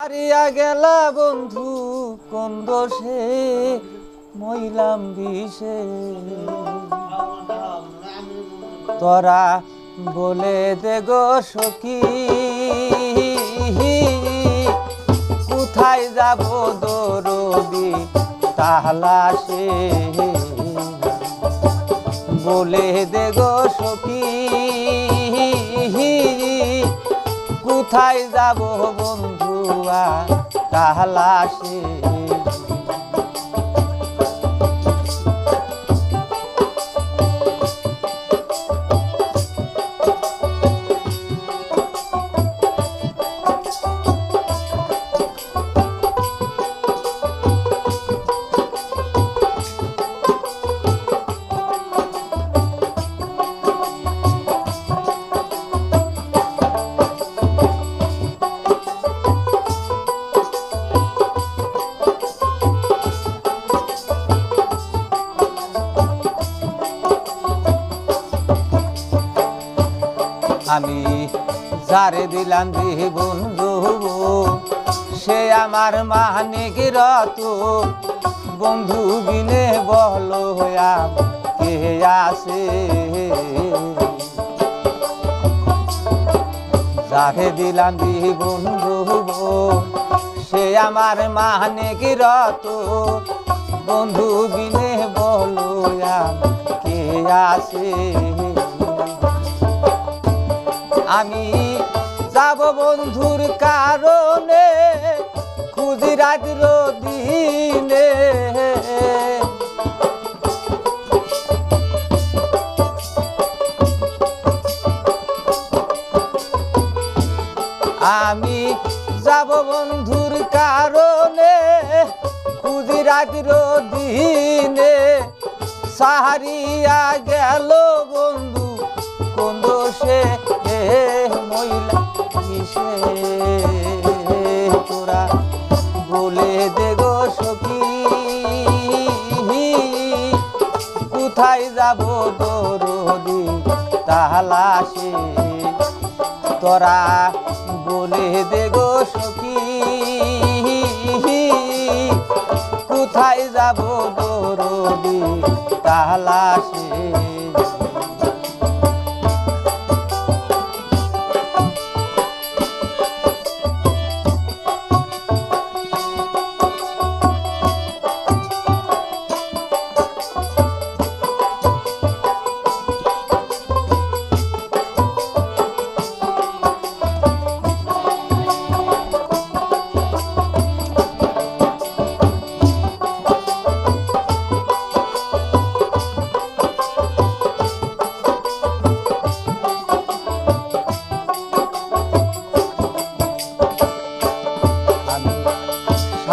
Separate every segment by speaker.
Speaker 1: হারিয়া গেলা বন্ধু কোন দোষে মইলাম বিষে তোরা বলে দে গো সখী কোথায় যাব দরদি তাহলাসে বলে দে গো সখী কোথায় যাব বন্ধুয়া তাহলাসে আমি যারে দিলাম জীবন সে আমার মানিক রত বন্ধু বিনে বল হইয়া কে আসে যারে দিলাম জীবন সে আমার মানিক রত বন্ধু বিনে বল হইয়া কে আসে আমি যাব বন্ধুর কারণে খুঁজি রাত দিনে আমি যাব বন্ধুর কারণে খুঁজি রাত দিনে সাহারিয়া গেল বন্ধু কোন দোষে মইলা কিসে তোরা বলে দে গো সখী কোথায় যাব দরদি তাহলাসে তোরা বলে দে গো সখী কোথায় যাব দরদি তাহলাসে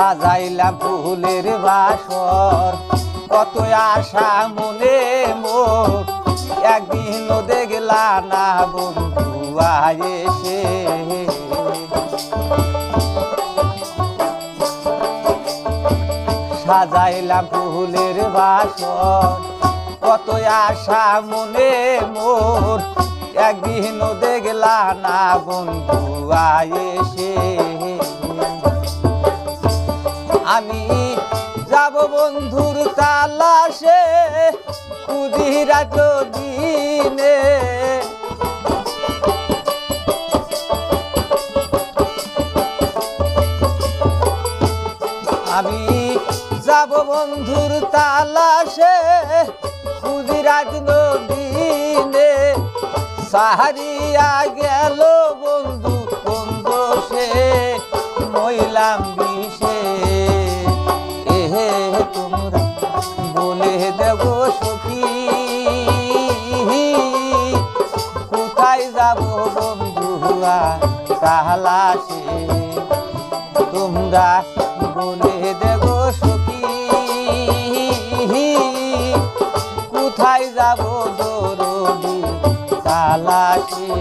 Speaker 1: সাজাইলাম ফুলের বাসর কত আশা মনে মোর একদিনও দেখলা না বন্ধু এসে সাজাইলাম ফুলের বাসর কত আশা মনে মোর একদিনও দেখলা না বন্ধু এসে আমি যাব বন্ধুর তালাশে খুঁজি রাত দিনে আমি যাব বন্ধুর তালাশে খুঁজি রাত দিনে সাহারিয়া গেল বন্ধু কোন দোষে মইলাম বিষে তোমরা বলে দেব সখী কোথায় যাব বন্ধুয়া তাহলাসে তোমরা বলে দেব সখী কোথায় যাব দরদি তাহলাসে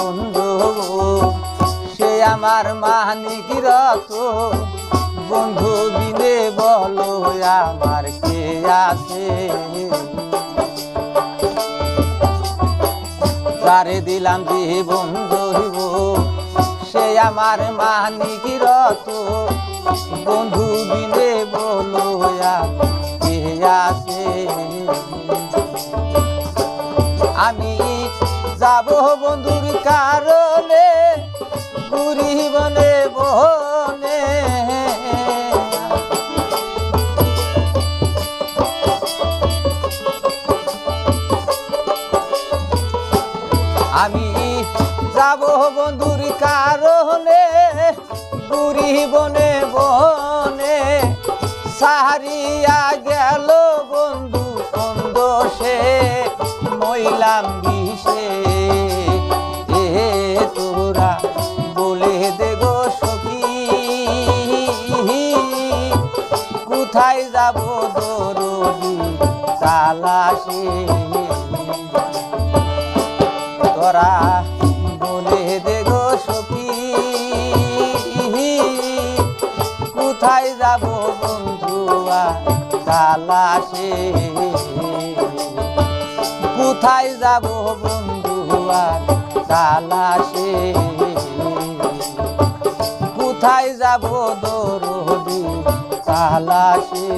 Speaker 1: বন্ধু সে আমার মানিক রতন বন্ধু বিনে বলো আমার কে আছে যারে দিলাম জীবন দইব সে আমার মানিক রতন বন্ধু বিনে বলো কে আছে আমি যাব বন্ধুর কারণে বুড়ি বনে বনে আমি যাব বন্ধুর কারণে বুড়ি বনে বনে সাহারিয়া গেল বন্ধু কন্দ সে মইলাম বিষে এ তোরা বলে দে গো সখী কোথায় যাব দরদি তালাশে তোরা বলে দে গো সখী কোথায় যাব বন্ধুয়া তালাশে কোথায় যাব বন্ধুয়া তালাশে কোথায় যাব দরদি তালাশে